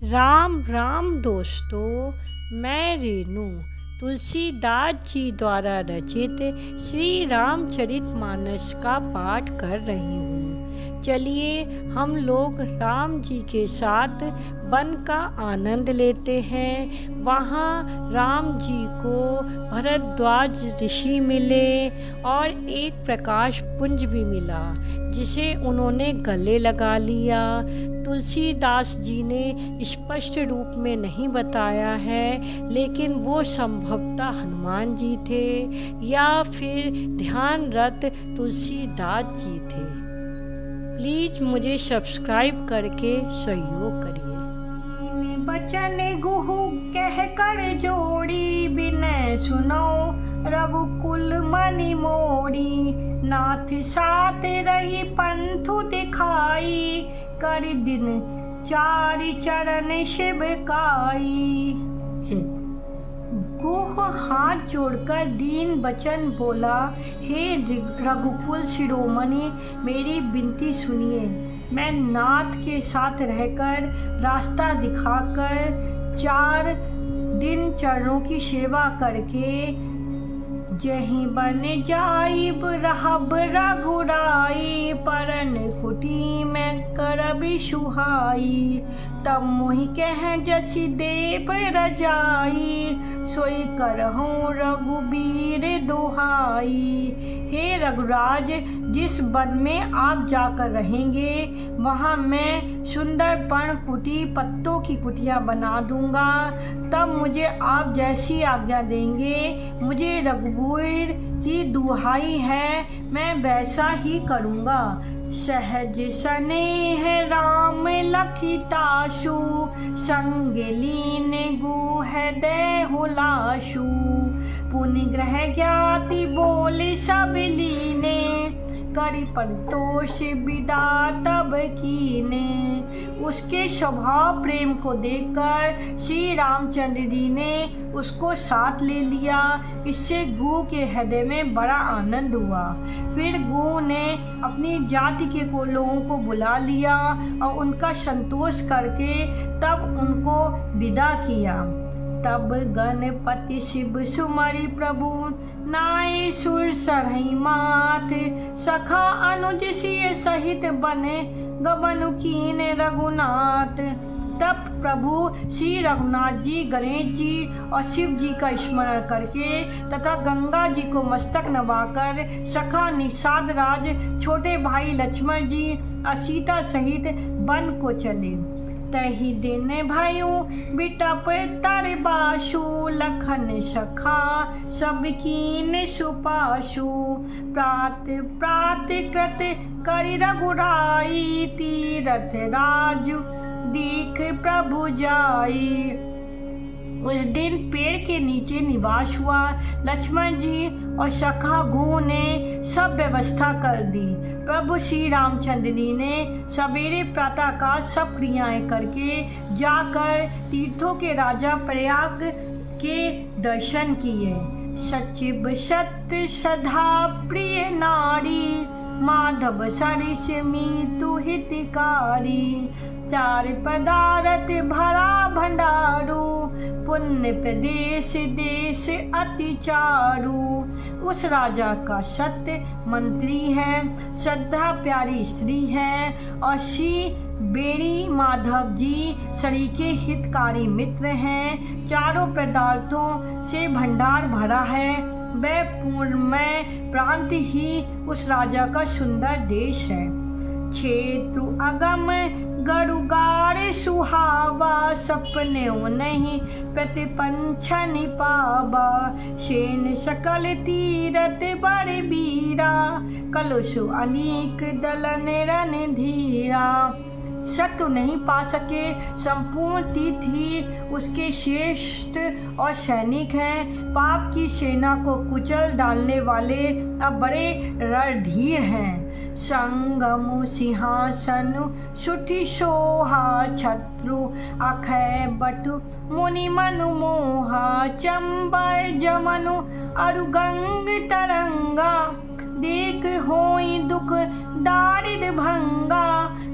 राम राम दोस्तों, मैं रेनू तुलसीदास जी द्वारा रचित श्री रामचरितमानस का पाठ कर रही हूँ। चलिए हम लोग राम जी के साथ वन का आनंद लेते हैं। वहाँ राम जी को भरद्वाज ऋषि मिले और एक प्रकाश पुंज भी मिला जिसे उन्होंने गले लगा लिया। तुलसीदास जी ने स्पष्ट रूप में नहीं बताया है, लेकिन वो संभवतः हनुमान जी थे या फिर ध्यानरत तुलसीदास जी थे। प्लीज़ मुझे सब्सक्राइब करके सहयोग करिए। बचन गुहु कह कर जोड़ी, बिनय सुनो रघुकुल मनि मोरी। नाथ साथ रही पंथु दिखाई, कर दिन चारि चरण शिवकाई। गुह हाथ जोड़कर दीन बचन बोला, हे रघुकुल शिरोमणि, मेरी विनती सुनिए। मैं नाथ के साथ रहकर रास्ता दिखाकर 4 दिन चरणों की सेवा करके जहीं बन जाइब रहब रघुराई। परन कुटी में करब सुहाई, तब मोहि कह जसि देव रजाई। सोई करहूँ रघुबीर दुहाई। हे रघुराज, जिस वन में आप जाकर रहेंगे वहाँ मैं सुंदर पर्ण कुटी, पत्तों की कुटिया बना दूंगा। तब मुझे आप जैसी आज्ञा देंगे, मुझे रघुबीर की दुहाई है, मैं वैसा ही करूँगा। सहज स्नेह राम लखिताशु, संग लीन गुह देहुलाशु। पुनि ग्रह ज्ञाति बोले सब लीने, करि परितोष विदा तब कीने। उसके स्वभाव प्रेम को देखकर श्री रामचंद्र जी ने उसको साथ ले लिया। इससे गु के हृदय में बड़ा आनंद हुआ। फिर गु ने अपनी जाति के लोगों को बुला लिया और उनका संतोष करके तब उनको विदा किया। तब गणपति शिव सुमरि प्रभु, नाय सुर सरहि माथ। सखा अनुज सिय सहित बने, गबनु कीन रघुनाथ। तब प्रभु श्री रघुनाथ जी, गणेश जी और शिव जी का स्मरण करके तथा गंगा जी को मस्तक नवाकर सखा निषाद राज, छोटे भाई लक्ष्मण जी और सीता सहित वन को चले। तही दिन भयो बिटप तर बाशु, लखन सखा सब कीन सुपाशु। प्रात प्रात कृत करि रघुराई, तीरथ राजु दीख प्रभु जाई। उस दिन पेड़ के नीचे निवास हुआ। लक्ष्मण जी और सखा गु ने सब व्यवस्था कर दी। प्रभु श्री रामचंद्र जी ने सवेरे प्रातःकाल सब क्रियाएं करके जाकर तीर्थों के राजा प्रयाग के दर्शन किए। सचिव सत्य सदा प्रिय नारी, माधव सरिस मीतु हितकारी। 4 पदारथ भरा भंडारू, पुण्य प्रदेश देश अति चारू। उस राजा का सत्य मंत्री है, श्रद्धा प्यारी स्त्री है और श्री बेड़ी माधव जी सरीके हितकारी मित्र हैं। चारों पदार्थों से भंडार भरा है। वह पूर्णमय प्रांत ही उस राजा का सुंदर देश है। क्षेत्र अगम गरुगार सुहावा, सपने नहीं प्रतिपंछन पावा। शेन सकल तीरथ बड़ बीरा, कलुषु अनेक दलन रन धीरा। शत्रु नहीं पा सके, संपूर्ण तीर्थ ही उसके श्रेष्ठ और सैनिक हैं। पाप की सेना को कुचल डालने वाले अब बड़े रणधीर हैं। संगमु सिंहासन सुठी शोहा, छत्रु अखय बटु मुनि मनु मोहा। चंबर जमनु अरुगंग तरंगा, देख होई दुख दारिद भंगा।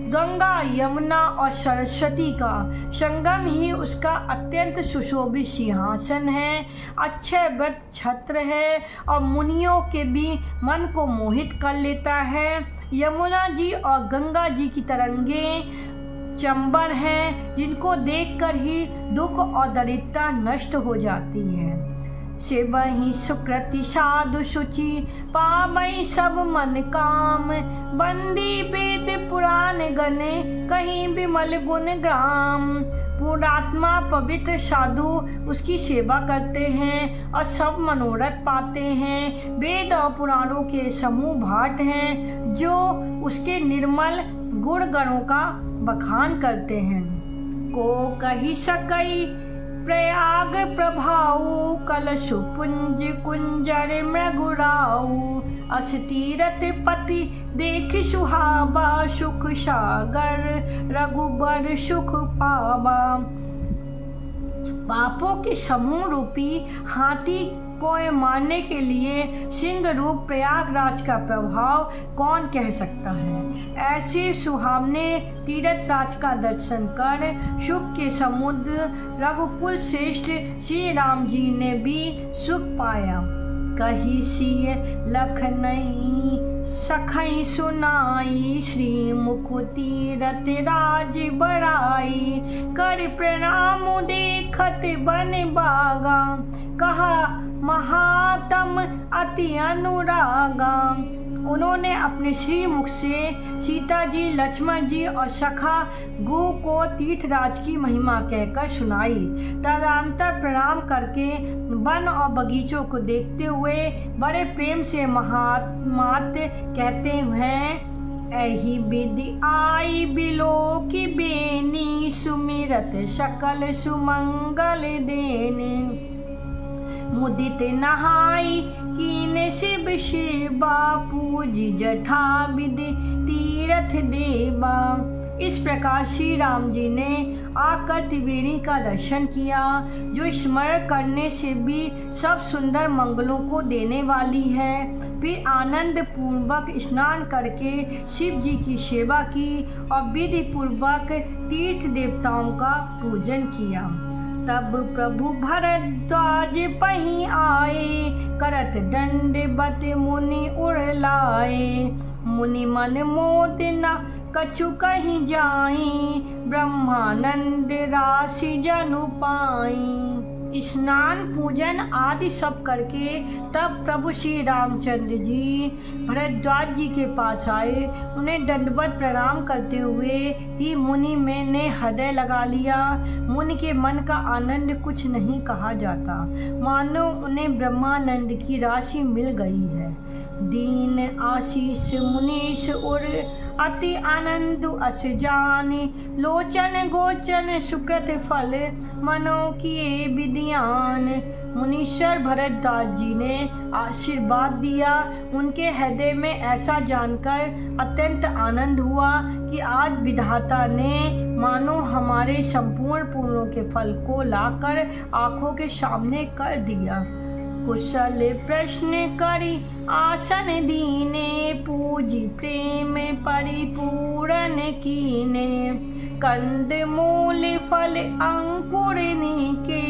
गंगा, यमुना और सरस्वती का संगम ही उसका अत्यंत सुशोभित सिंहासन है, अक्षय व्रत छत्र है और मुनियों के भी मन को मोहित कर लेता है। यमुना जी और गंगा जी की तरंगें चंबर हैं, जिनको देखकर ही दुख और दरिद्रता नष्ट हो जाती है। सेवहि सुकृति साधु शुचि, पावई सब मन काम। बंदी वेद पुराण गने, कहीं विमल गुण ग्राम। पुरात्मा पवित्र साधु उसकी सेवा करते हैं और सब मनोरथ पाते हैं। वेद और पुराणों के समूह भाट हैं जो उसके निर्मल गुण गणों का बखान करते हैं। को कही सकई प्रयाग प्रभाऊ, कलशु पुंज कुंजर मृगुराऊ। अस तीरथ पति देख सुहावा, सुख सागर रघुबर सुख पावा। पापों के समूह रूपी हाथी को मारने के लिए सिंह रूप प्रयागराज का प्रभाव कौन कह सकता है। ऐसे सुहावने तीर्थ राज का दर्शन कर सुख के समुद्र रघुकुल श्रेष्ठ श्री राम जी ने भी सुख पाया। कही सिय लखनई सखई सुनाई, श्री मुकुति रत राज बड़ाई। कर प्रणाम देखत बन बागा, कहा महात्म अति अनुरागा। उन्होंने अपने श्री मुख से सीता जी, लक्ष्मण जी और सखा गो को तीर्थराज की महिमा कहकर सुनाई। तदनंतर प्रणाम करके वन और बगीचों को देखते हुए बड़े प्रेम से महात्मात कहते हैं, एहि विधि आई बिलो की बेनी, सुमिरत सकल सुमंगल देने। मुदित नहाई कीन शिव शिवा, पूजी जथा विधि तीरथ देवा। इस प्रकार श्री राम जी ने आकर त्रिवेणी का दर्शन किया, जो स्मरण करने से भी सब सुंदर मंगलों को देने वाली है। फिर आनंद पूर्वक स्नान करके शिव जी की सेवा की और विधि पूर्वक तीर्थ देवताओं का पूजन किया। तब प्रभु भरद्वाज पहीं आए, करत दंडवत मुनि उड़लाए। मुनि मन मोद न कछु कहीं जाई, ब्रह्मानंद राशि जनु पाई। स्नान पूजन आदि सब करके तब प्रभु श्री रामचंद्र जी भरद्वाज जी के पास आए। उन्हें दंडवत प्रणाम करते हुए ही मुनि में ने हृदय लगा लिया। मुनि के मन का आनंद कुछ नहीं कहा जाता, मानो उन्हें ब्रह्मानंद की राशि मिल गई है। दीन आशीष मुनीश उर, अति आनंद अस जानी। लोचन गोचन सुकृत फल, मनो किए विद्यान। मुनीश्वर भरद्वाज जी ने आशीर्वाद दिया। उनके हृदय में ऐसा जानकर अत्यंत आनंद हुआ कि आज विधाता ने मानो हमारे संपूर्ण पुण्यों के फल को लाकर आंखों के सामने कर दिया। कुशल प्रश्न करी आसन दीने, पूजी प्रेम परिपूर्ण कीने। कंद मूल फल अंकुर नीके,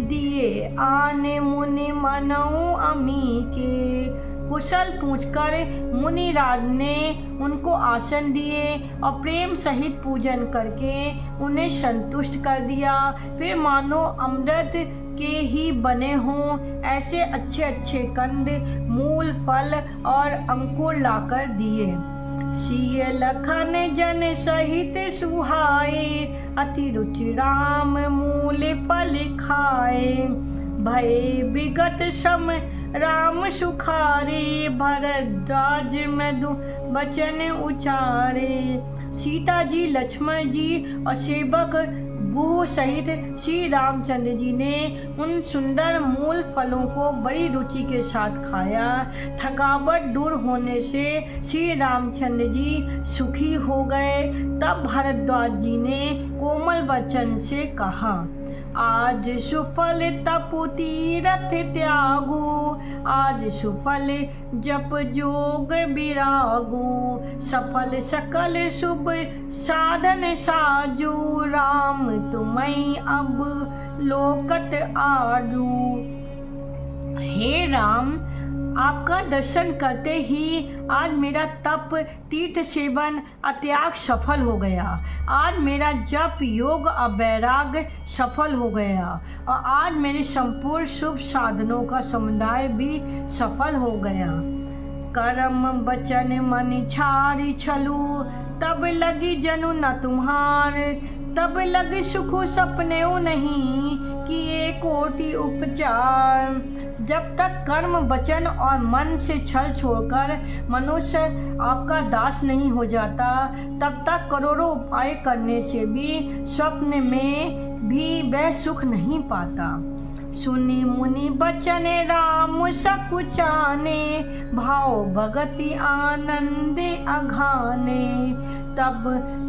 दिए आने मुनि मनऊ अमी के। कुशल पूछकर मुनिराज ने उनको आसन दिए और प्रेम सहित पूजन करके उन्हें संतुष्ट कर दिया। फिर मानो अमृत के ही बने हों ऐसे अच्छे अच्छे कंद, मूल, फल और अंकुर लाकर दिए। सिय लखन जन सहित सुहाए, अति रुचि राम मूल फल खाए। भय विगत सम राम सुखारे, भरद्वाज मधु वचन उचारे। सीता जी, लक्ष्मण जी और सेवक गुह सहित श्री रामचंद्र जी ने उन सुंदर मूल फलों को बड़ी रुचि के साथ खाया। थकावट दूर होने से श्री रामचंद्र जी सुखी हो गए। तब भरद्वाज जी ने कोमल वचन से कहा, आज सुफल तपु तीरथ त्यागू, आज सुफल जप जोग विरागू, सफल सकल शुभ साधन साजू, राम तुम्हें अब लोकत आजू। हे राम, आपका दर्शन करते ही आज मेरा तप तीर्थ सेवन त्याग सफल हो गया। आज मेरा जप योग वैराग्य सफल हो गया और आज मेरे संपूर्ण शुभ साधनों का समुदाय भी सफल हो गया। कर्म बचन मन छारी छलू, तब लगी जनु न तुम्हार, तब लग सुख सपने नहीं किए कोटि उपचार। जब तक कर्म वचन और मन से छल छोड़कर मनुष्य आपका दास नहीं हो जाता, तब तक करोड़ों उपाय करने से भी स्वप्न में भी वह सुख नहीं पाता। सुनी मुनि बचन राम सकुचाने, भाव भगति आनंद अघाने, तब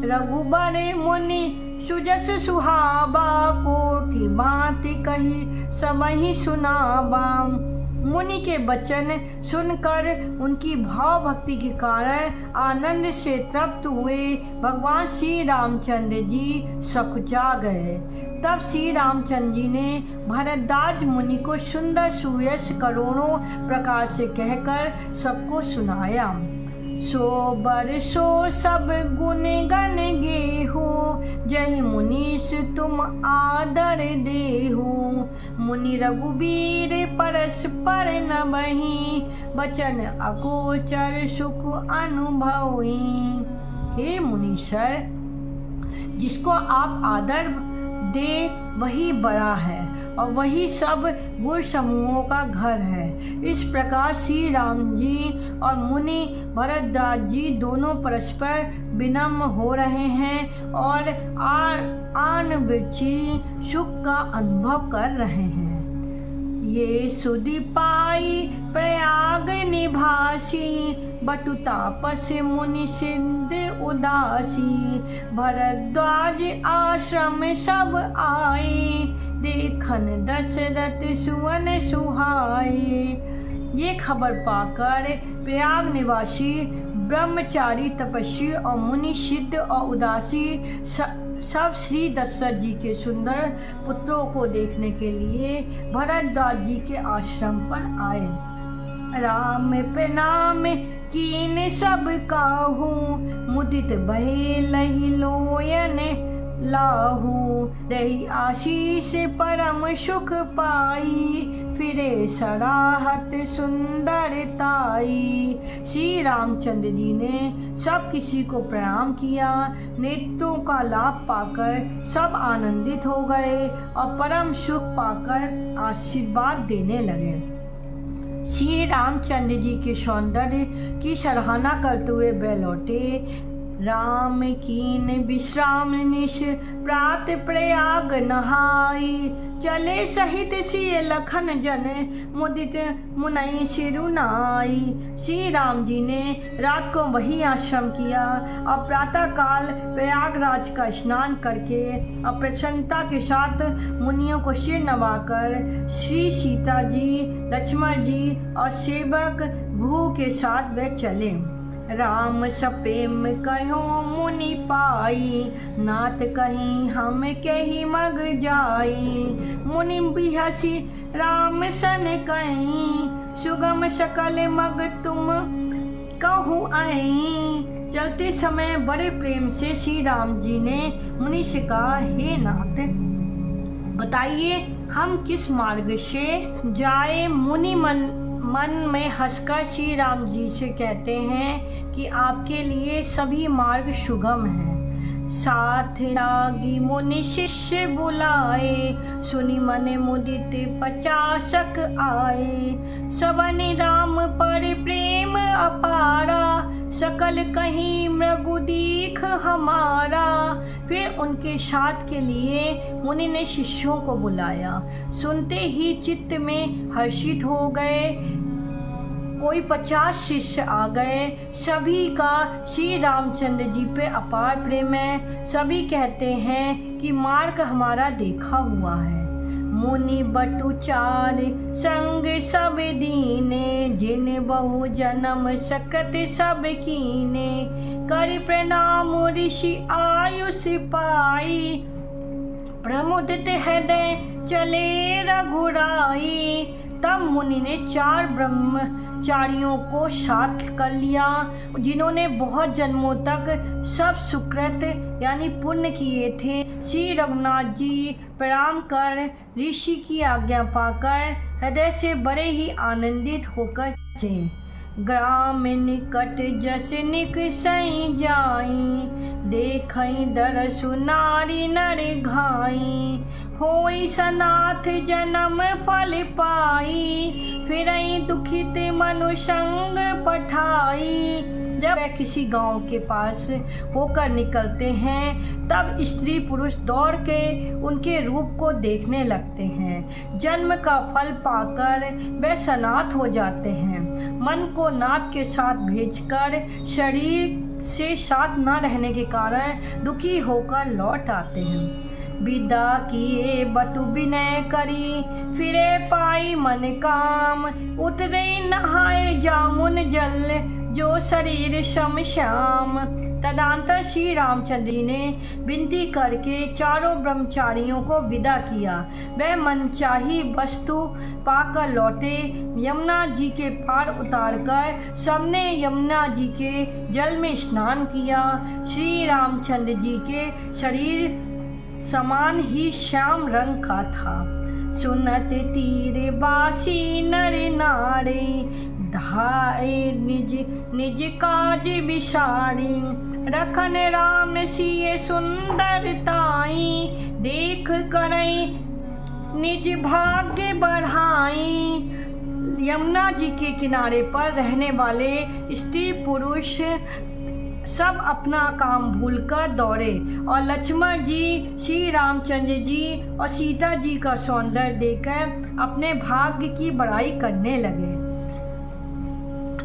रघुबर मुनि सुजस सुहावा, कोटि बात कही सबहि सुनावा। मुनि के वचन सुनकर उनकी भाव भक्ति के कारण आनंद से तृप्त हुए भगवान श्री रामचंद्र जी सकुचा गए। तब श्री रामचंद्र जी ने भरद्वाज मुनि को सुंदर सुयश करोड़ों प्रकार से कहकर सबको सुनाया। सो बरसो सब गुण गण गेहू, जय मुनीष तुम आदर देहू। मुनि रघुबीर परस्पर नबहि, बचन अगोचर सुख अनुभवी। हे मुनीश्वर, जिसको आप आदर दे वही बड़ा है और वही सब गुण समूहों का घर है। इस प्रकार श्री राम जी और मुनि भरद्वाज जी दोनों परस्पर विनम्र हो रहे हैं और आनवृचि सुख का अनुभव कर रहे हैं। ये सुधि पाई प्रयाग निभासी, बटु तापस मुनि सिद्ध उदासी। भरद्वाज आश्रम सब आए, देखन दशरथ सुवन सुहाए। ये खबर पाकर प्रयाग निवासी ब्रह्मचारी तपस्वी और मुनि सिद्ध और उदासी सब श्री दशरथ जी के सुंदर पुत्रों को देखने के लिए भरद्वाज जी के आश्रम पर आए। राम प्रणाम कीन सब काहू, मुदित भये लहि लोयन लाहू। दही आशीष परम सुख पाई, फिरे सराहत सुंदरताई। श्री रामचंद्र जी ने सब किसी को प्रणाम किया। नेत्रों का लाभ पाकर सब आनंदित हो गए और परम सुख पाकर आशीर्वाद देने लगे। श्री रामचंद्र जी के सौंदर्य की सराहना करते हुए वे लौटे। राम कीन विश्राम निश, प्रात प्रयाग नहाई। चले सहित सिय लखन जन, मुदित मुनई सिरुनाई। श्री राम जी ने रात को वही आश्रम किया और प्रातः काल प्रयागराज का स्नान करके और प्रसन्नता के साथ मुनियों को सिर नवाकर श्री सीता जी, लक्ष्मण जी और सेवक भू के साथ वे चले। राम सप्रेम कहो मुनि पाई, नाथ कहीं हम कहीं मग जाई। मुनि बिहसी राम सन कहीं, सुगम सकल मग तुम कहूँ आई। चलते समय बड़े प्रेम से श्री राम जी ने मुनि से कहा, हे नाथ बताइए हम किस मार्ग से जाए। मुनि मन में हंसकर श्री राम जी से कहते हैं कि आपके लिए सभी मार्ग सुगम हैं। साथ लागी मुनि शिष्य बुलाए, सुनी मन मुदित 50 आए। सबनि राम पर प्रेम अपारा, सकल कहीं मृगु दीख हमारा। फिर उनके साथ के लिए मुनि ने शिष्यों को बुलाया। सुनते ही चित्त में हर्षित हो गए। कोई 50 शिष्य आ गए। सभी का श्री रामचंद्र जी पे अपार प्रेम है। सभी कहते हैं कि मार्ग हमारा देखा हुआ है। मुनि बटु चार संग सब दीने, जिन बहु जन्म सकत सब कीने, कर प्रणाम ऋषि आयुष पाई, प्रमुदित हृदय चले रघुराई। तब मुनि ने 4 ब्रह्मचारियों को साथ कर लिया, जिन्होंने बहुत जन्मों तक सब सुकृत यानी पुण्य किए थे। श्री रघुनाथ जी प्रणाम कर ऋषि की आज्ञा पाकर हृदय से बड़े ही आनंदित होकर चले। ग्राम निकट जस निकसई जाई, देखई दरसु नारी नर घाई, होई सनाथ जन्म फल पाई, फिरई दुखित मनु संग पठाई। जब वह किसी गांव के पास होकर निकलते हैं तब स्त्री पुरुष दौड़ के उनके रूप को देखने लगते हैं। जन्म का फल पाकर वे सनाथ हो जाते हैं। मन को नाथ के साथ भेजकर शरीर से साथ न रहने के कारण दुखी होकर लौट आते हैं। विदा किए बटु विनय करी, फिरे पाई मन काम, उतरे नहाए जामुन जल, जो शरीर शम श्याम। तदंतर श्री रामचंद्र जी ने विनती करके 4 ब्रह्मचारियों को विदा किया। वह मनचाही वस्तु पाकर लौटे। यमुना जी के पार उतारकर सबने यमुना जी के जल में स्नान किया। श्री रामचंद्र जी के शरीर समान ही श्याम रंग का था। सुनत तीर बासी नर नारे, धाये निज निज काज विसारी, रखन राम सिय सुंदरताई, देख करई निज भाग्य बढ़ाई। यमुना जी के किनारे पर रहने वाले स्त्री पुरुष सब अपना काम भूलकर दौड़े और लक्ष्मण जी, श्री रामचंद्र जी और सीता जी का सौंदर्य देखकर अपने भाग्य की बड़ाई करने लगे।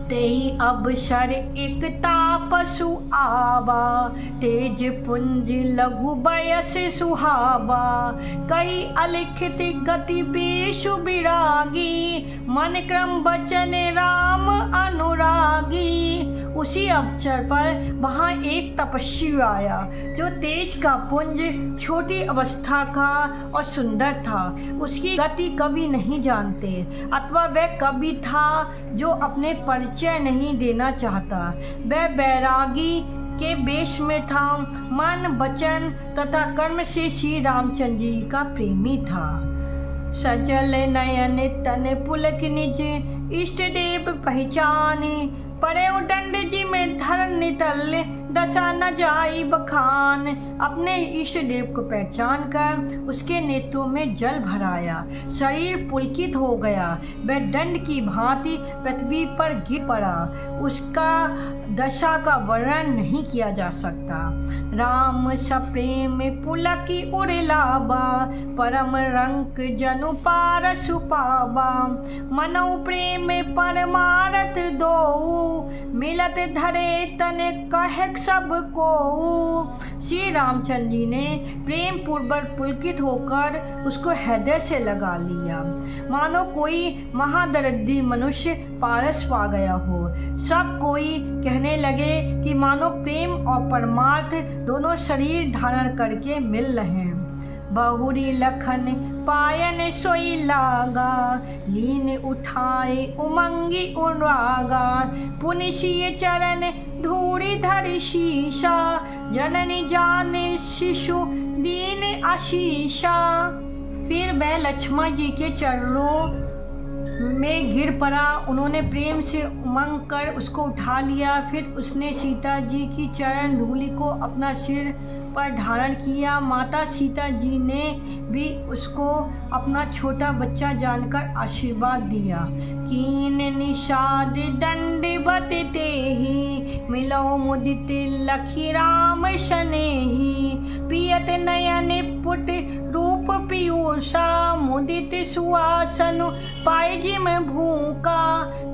तेई अवसर एक तापसु आवा, तेज पुंज लघु बयस सुहावा, कई अलिखित गति बेशु विरागी, मन क्रम वचन राम अनुरागी। उसी अवसर पर वहाँ एक तपस्वी आया जो तेज का पुंज, छोटी अवस्था का और सुंदर था। उसकी गति कभी नहीं जानते अथवा वह कभी था जो अपने परिचय नहीं देना चाहता। वह बैरागी के वेश में था। मन वचन तथा कर्म से श्री रामचंद्र जी का प्रेमी था। सजल नयन तन पुलक निज, इष्ट देव पहचाने, परे दंड जी में धर नितल, दशा न जाई बखान। अपने इष्ट देव को पहचान कर उसके नेत्रों में जल भराया। शरीर पुलकित हो गया। वह दंड की भांति पृथ्वी पर गिर पड़ा। उसका दशा का वर्णन नहीं किया जा सकता। राम सप्रेम पुलकी उड़लाबा, परम रंक जनु पारसु पावा, मनो प्रेम परमारथ दो, मिलत धरे तने कह सबको। श्री रामचंद्र जी ने प्रेम पूर्वक पुलकित होकर उसको हृदय से लगा लिया, मानो कोई महादरदी मनुष्य पारस पा गया हो। सब कोई कहने लगे कि मानो प्रेम और परमार्थ दोनों शरीर धारण करके मिल रहे हैं। बहुरी लखन पायन सोई लागा, लीन उठाए उमंगी उरागा, पुनिशिय चरण धूरी धरि शीशा, जननी जाने शिशु दीन आशीषा। फिर वह लक्ष्मण जी के चरणों में गिर पड़ा। उन्होंने प्रेम से उमंग कर उसको उठा लिया। फिर उसने सीता जी की चरण धूलि को अपना सिर पर धारण किया। माता सीता जी ने भी उसको अपना छोटा बच्चा जानकर आशीर्वाद दिया। कीन निषाद दंडवत तेहि, मिलो मुदित लखी राम शनेहि, पियत नयन पुट रूप पीयूषा मुदित सुआसन पाए जिम भूखा।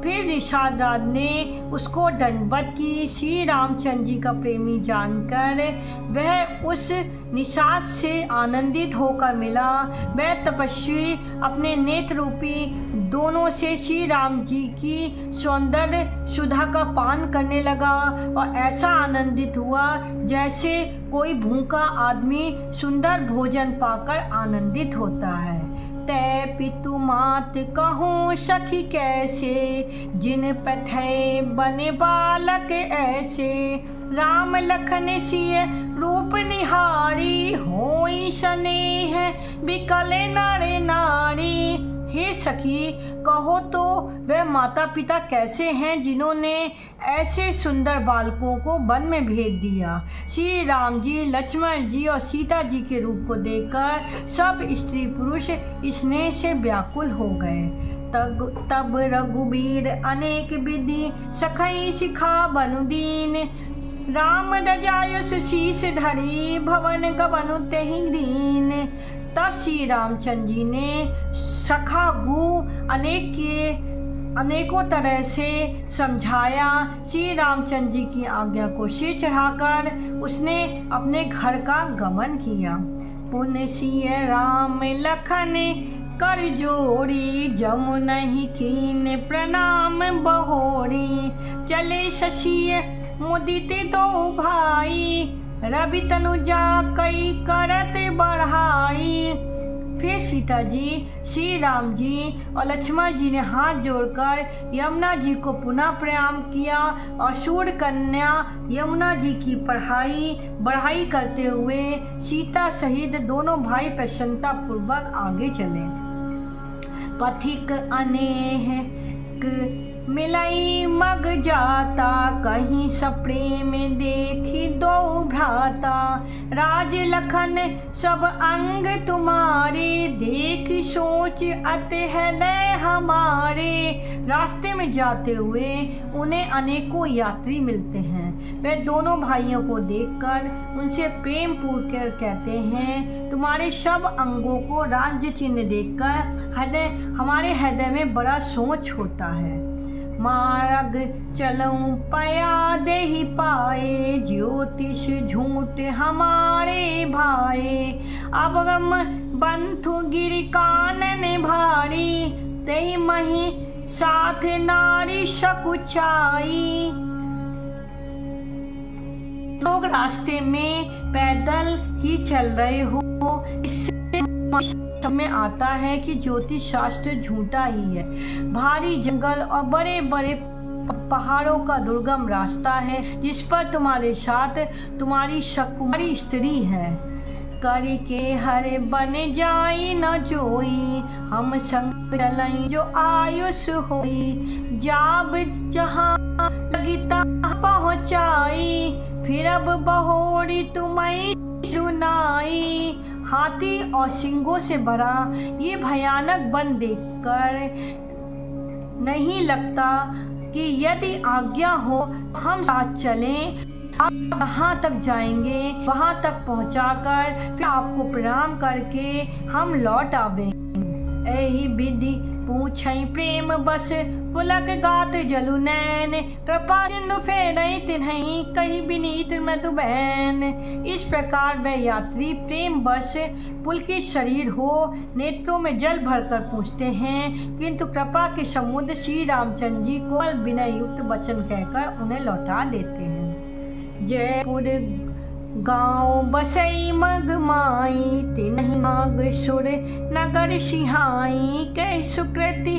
फिर निषाद ने उसको दंडवत की। श्री रामचंद्र जी का प्रेमी जानकर वह उस निषाद से आनंदित होकर मिला। वह तपस्वी अपने नेत्र रूपी दोनों से श्री राम जी की सौंदर्य सुधा का पान करने लगा और ऐसा आनंदित हुआ जैसे कोई भूखा आदमी सुंदर भोजन पाकर आनंदित होता है। तै पितु मात कहूँ सखी कैसे, जिन पठै बने बालक ऐसे। राम लखन सिय रूप निहारी, होई स्नेह बिकल नर नारी। हे सखी, कहो तो वह माता पिता कैसे हैं जिन्होंने ऐसे सुंदर बालकों को वन में भेज दिया। श्री राम जी, लक्ष्मण जी और सीता जी के रूप को देखकर सब स्त्री पुरुष स्नेह से व्याकुल हो गए। तब रघुबीर अनेक विधि सखई सिखा बनुदीन। राम रजायुष शीश धरी, भवन गबनु तेहि दीन। तब श्री रामचंद्र जी ने सखा गु अनेकों तरह से समझाया। श्री रामचंद्र जी की आज्ञा को सिर चढ़ाकर उसने अपने घर का गमन किया। पुन सिय राम लखन कर जोड़ी, जमुनहि कीन प्रणाम बहोरी। चले शशिय मुदित दो भाई, रवि तनुजा कई करत बढ़ाई। फिर सीता जी, श्री राम जी और लक्ष्मण जी ने हाथ जोड़कर यमुना जी को पुनः प्रणाम किया और शूर कन्या यमुना जी की बढ़ाई करते हुए सीता सहित दोनों भाई प्रसन्नता पूर्वक आगे चले। पथिक अनेक मिलई मग जाता, कहीं सप्रेम देखी दो भ्राता। राज लखन सब अंग तुम्हारे, देख सोच अति हृदय हमारे। रास्ते में जाते हुए उन्हें अनेकों यात्री मिलते हैं। वे दोनों भाइयों को देखकर उनसे प्रेम पूर्वक कहते हैं, तुम्हारे सब अंगों को राज्य चिन्ह देखकर हमारे हृदय में बड़ा सोच होता है। मार्ग चलऊं पया देहि पाए, ज्योतिष झूठ हमारे भाए। अब बंधु गिर कानन भारी, तेहि मही साथ नारी सकुचाई। लोग रास्ते में पैदल ही चल रहे हो, इससे में आता है कि ज्योतिष शास्त्र झूठा ही है। भारी जंगल और बड़े बड़े पहाड़ों का दुर्गम रास्ता है जिस पर तुम्हारे साथ तुम्हारी कुमारी स्त्री है। करी के हरे बन जाई न जोई, हम संग चलई जो आयुष होई। जाब जहाँ लगी तहाँ पहुँचाई, फिर अब बहोरी तुम्हें सुनाई। हाथी और सिंगों से भरा ये भयानक वन देखकर नहीं लगता कि यदि आज्ञा हो हम साथ चलें। आप जहाँ तक जाएंगे वहाँ तक पहुँचाकर फिर आपको प्रणाम करके हम लौट आवेंगे। यही विधि पूछई प्रेम बस, पुलक गात जलु नैन। कृपा सिंधु फेरई तिन्हई, कही विनीत मृदु बैन। इस प्रकार वह यात्री प्रेम बस पुलकित शरीर हो नेत्रों में जल भरकर पूछते हैं, किंतु कृपा के समुद्र श्री रामचंद्र जी को विनय युक्त वचन कहकर उन्हें लौटा देते हैं। जयपुर गाँव बसई मग माई, तिन्हि माग सुर नगर सिहाई। कह सुकृति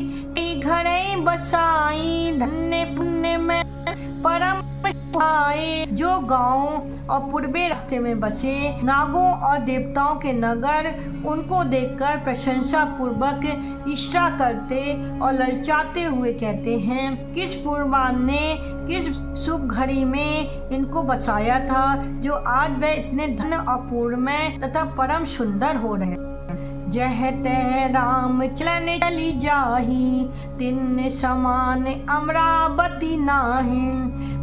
घर बसाई, धन्य पुण्य में परम आए। जो गांव और पूर्वी रास्ते में बसे नागों और देवताओं के नगर उनको देखकर प्रशंसा पूर्वक ईर्ष्या करते और ललचाते हुए कहते हैं, किस पूर्वान ने किस शुभ घड़ी में इनको बसाया था जो आज वह इतने धन और पूर्णमय तथा परम सुंदर हो रहे। जह तह राम चलन चली जाही, तिन समान अमरावती नाहि।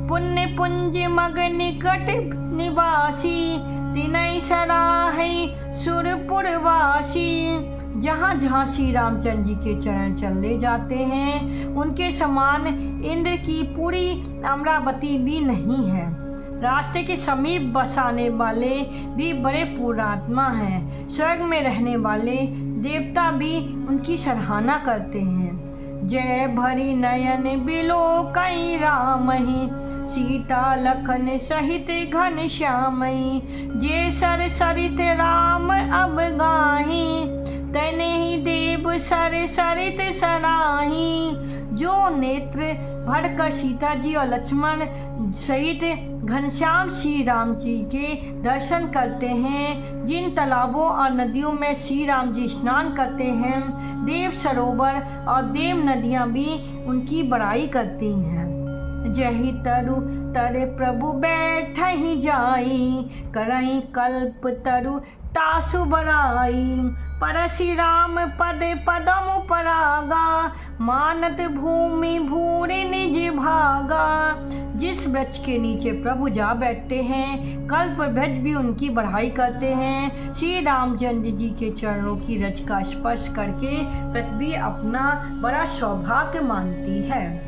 पुण्य पुंज मग निकट निवासी, तिनहि सराहि सुरपुरवासी। जहाँ जहाँ श्री रामचंद्र जी के चरण चले जाते हैं, उनके समान इंद्र की पूरी अमरावती भी नहीं है। रास्ते के समीप बसाने वाले भी बड़े पुण्यात्मा हैं। स्वर्ग में रहने वाले देवता भी उनकी सराहना करते हैं। जय भरी नयन बिलो कई रामहि, सीता लखन सहित घन श्यामई। जे सर सरित राम अब गाही, तने ही देव सर सरित सराही। जो नेत्र भरकर सीता जी और लक्ष्मण सहित घनश्याम श्री राम जी के दर्शन करते हैं, जिन तालाबों और नदियों में श्री राम जी स्नान करते हैं, देव सरोवर और देव नदियां भी उनकी बड़ाई करती हैं। जही तरु तरे प्रभु बैठ ही जाई, करई कल्प तरु तासु बराई। परशि राम पद पदम परागा, मानत भूमि भूरि निज भागा। जिस वृक्ष के नीचे प्रभु जा बैठते हैं, कल्प वृक्ष भी उनकी बढ़ाई करते हैं। श्री रामचंद्र जी के चरणों की रज का स्पर्श करके पृथ्वी अपना बड़ा सौभाग्य मानती है।